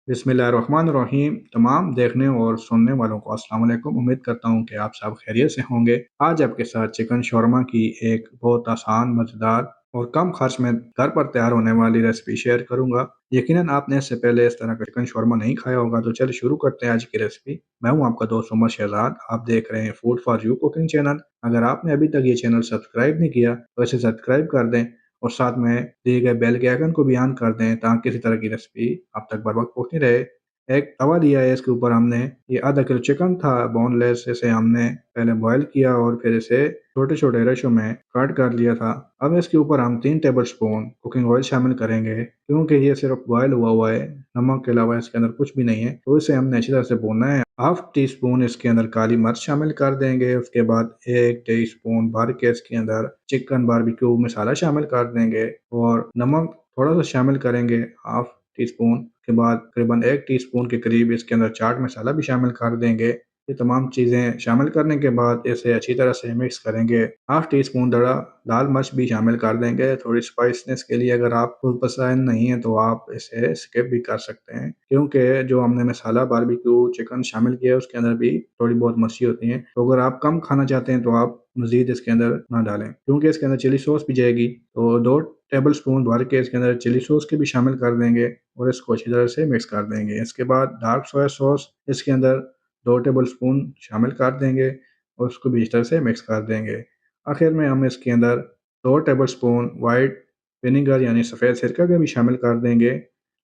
बिस्मिल्लाहिर्रहमानिर्रहीम। तमाम देखने और सुनने वालों को अस्सलाम वालेकुम। उम्मीद करता हूँ कि आप सब खैरियत से होंगे। आज आपके साथ चिकन शौरमा की एक बहुत आसान, मज़ेदार और कम खर्च में घर पर तैयार होने वाली रेसिपी शेयर करूँगा। यकीनन आपने इससे पहले इस तरह का चिकन शौरमा नहीं खाया होगा, तो चलिए शुरू करते हैं आज की रेसिपी। मैं हूँ आपका दोस्त उमर शहजाद। आप देख रहे हैं food for you cooking channel. अगर आपने अभी तक ये चैनल सब्सक्राइब नहीं किया तो इसे सब्सक्राइब कर दें और साथ में दिए गए बेल के आइकन को भी ऑन कर दें ताकि किसी तरह की रेसिपी आप तक बर वक्त पहुँचती रहे। एक तवा लिया है, इसके ऊपर हमने ये आधा किलो चिकन था बोनलेस, इसे हमने पहले बॉयल किया और फिर इसे छोटे छोटे रशों में कट कर लिया था। अब इसके ऊपर हम 3 टेबल स्पून कुकिंग ऑयल शामिल करेंगे क्योंकि ये सिर्फ बॉयल हुआ हुआ है, नमक के अलावा इसके अंदर कुछ भी नहीं है, तो इसे हमने अच्छी तरह से भूनना है। हाफ टी स्पून इसके अंदर काली मिर्च शामिल कर देंगे। उसके बाद 1 टी स्पून भर के इसके अंदर चिकन बारबेक्यू मसाला शामिल कर देंगे और नमक थोड़ा सा शामिल करेंगे, हाफ टी स्पून के बाद तकरीबन 1 टीस्पून के करीब इसके अंदर चाट मसाला भी शामिल कर देंगे। ये तमाम चीज़ें शामिल करने के बाद इसे अच्छी तरह से मिक्स करेंगे। हाफ टी स्पून दड़ा लाल मिर्च भी शामिल कर देंगे थोड़ी स्पाइसनेस के लिए। अगर आपको पसंद नहीं है तो आप इसे स्किप भी कर सकते हैं क्योंकि जो हमने मसाला बारबेक्यू चिकन शामिल किया है उसके अंदर भी थोड़ी बहुत मिर्ची होती है, तो अगर आप कम खाना चाहते हैं तो आप मज़ीद इसके अंदर ना डालें क्योंकि इसके अंदर चिली सॉस भी जाएगी। तो 2 टेबल स्पून भर के इसके अंदर चिली सॉस के भी शामिल कर देंगे और इसको अच्छी तरह से मिक्स कर देंगे। इसके बाद डार्क सोया सॉस इसके अंदर 2 टेबल स्पून शामिल कर देंगे और उसको भी इस तरह से मिक्स कर देंगे। आखिर में हम इसके अंदर 2 टेबल स्पून वाइट विनीगर यानी सफ़ेद सिरका का भी शामिल कर देंगे।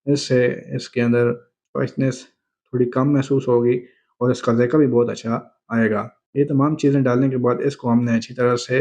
इससे इसके अंदर स्पाइसनेस थोड़ी कम महसूस होगी और इसका जायका भी बहुत अच्छा आएगा। ये तमाम चीज़ें डालने के बाद इसको हमने अच्छी तरह से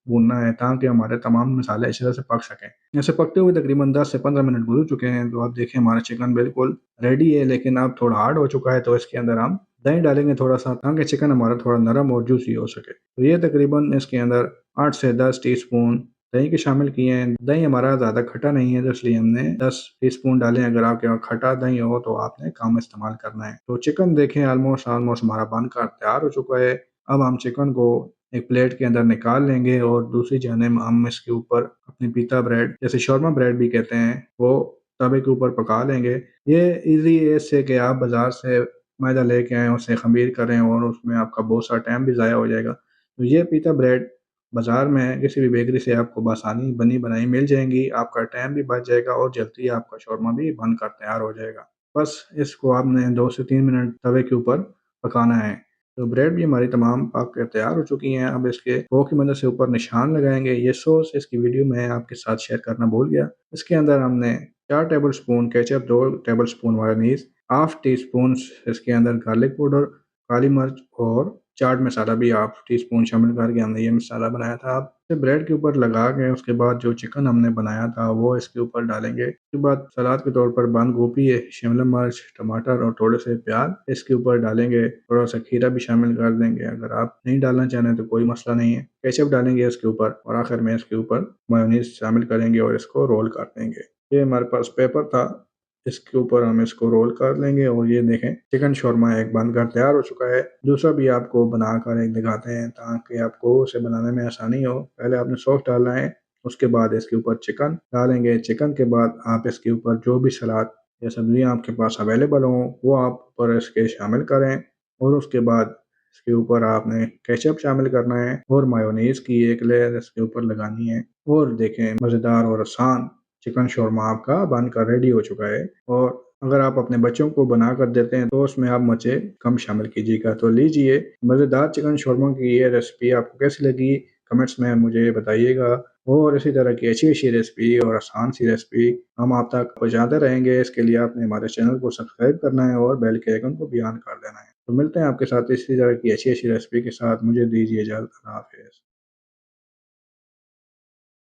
भूनना है ताकि हमारे तमाम मसाले अच्छी तरह से पक सकें। ऐसे पकते हुए तकरीबन 10 से 15 मिनट गुजर चुके हैं, तो आप देखें हमारा चिकन बिल्कुल रेडी है, लेकिन अब थोड़ा हार्ड हो चुका है, तो इसके अंदर हम दही डालेंगे थोड़ा सा ताकि चिकन हमारा थोड़ा नरम और जूसी हो सके। तो ये तकरीबन इसके अंदर 8 से 10 टीस्पून दही के शामिल किए हैं। दही हमारा ज़्यादा खट्टा नहीं है तो इसलिए हमने 10 टीस्पून डाले। अगर आपके वहाँ खट्टा दही हो तो आपने कम इस्तेमाल करना है। तो चिकन देखें ऑलमोस्ट ऑलमोस्ट हमारा बनकर तैयार हो चुका है। अब हम चिकन को एक प्लेट के अंदर निकाल लेंगे और दूसरी जानिब हम इसके ऊपर अपनी पीता ब्रेड, जैसे शौरमा ब्रेड भी कहते हैं, वो तवे के ऊपर पका लेंगे। ये इजी है इससे कि आप बाज़ार से मैदा लेके आएँ, उसे ख़मीर करें और उसमें आपका बहुत सारा टाइम भी ज़ाया हो जाएगा। तो ये पीता ब्रेड बाज़ार में किसी भी बेकरी से आपको बआसानी बनी बनाई मिल जाएँगी। आपका टाइम भी बच जाएगा और जल्दी आपका शौरमा भी बनकर तैयार हो जाएगा। बस इसको आपने 2 से 3 मिनट तवे के ऊपर पकाना है। तो ब्रेड भी हमारी तमाम पक के तैयार हो चुकी हैं। अब इसके फोक की मदद से ऊपर निशान लगाएँगे। ये सॉस इसकी वीडियो मैं आपके साथ शेयर करना भूल गया। इसके अंदर हमने 4 table spoon ketchup, 2 table spoon mayonnaise, half tea spoon इसके अंदर गार्लिक पाउडर, काली मिर्च और चाट मसाला भी हाफ टी स्पून शामिल करके हमने ये मसाला बनाया था। अब इसे ब्रेड के ऊपर लगा के उसके बाद जो चिकन हमने बनाया था वो इसके ऊपर डालेंगे। उसके बाद सलाद के तौर पर बंद गोभी, शिमला मिर्च, टमाटर और थोड़े से प्याज इसके ऊपर डालेंगे। थोड़ा सा खीरा भी शामिल कर देंगे। अगर आप नहीं डालना चाह रहे तो कोई मसला नहीं है। केचप डालेंगे इसके ऊपर और आखिर में इसके ऊपर मेयोनीज शामिल करेंगे और इसको रोल कर देंगे। ये हमारे पास पेपर था, इसके ऊपर हम इसको रोल कर लेंगे और ये देखें चिकन शौरमा एक बनकर तैयार हो चुका है। दूसरा भी आपको बनाकर एक दिखाते हैं ताकि आपको उसे बनाने में आसानी हो। पहले आपने सॉस डालना है, उसके बाद इसके ऊपर चिकन डालेंगे। चिकन के बाद आप इसके ऊपर जो भी सलाद या सब्जियां आपके पास अवेलेबल हों वो आप ऊपर इसके शामिल करें और उसके बाद इसके ऊपर आपने केचप शामिल करना है और मायोनीज की एक लेयर इसके ऊपर लगानी है। और देखें मज़ेदार और आसान चिकन शौरमा आपका बनकर रेडी हो चुका है। और अगर आप अपने बच्चों को बना कर देते हैं तो उसमें आप मिर्चें कम शामिल कीजिएगा। तो लीजिए मज़ेदार चिकन शौरमा की ये रेसिपी आपको कैसी लगी, कमेंट्स में मुझे बताइएगा। और इसी तरह की अच्छी अच्छी रेसिपी और आसान सी रेसिपी हम आप तक पहुँचाते रहेंगे। इसके लिए आपने हमारे चैनल को सब्सक्राइब करना है और बेल के आइकन को भी ऑन कर देना है। तो मिलते हैं आपके साथ इसी तरह की अच्छी अच्छी रेसिपी के साथ। मुझे दीजिए इजाज़त। अल्लाह हाफ़िज़।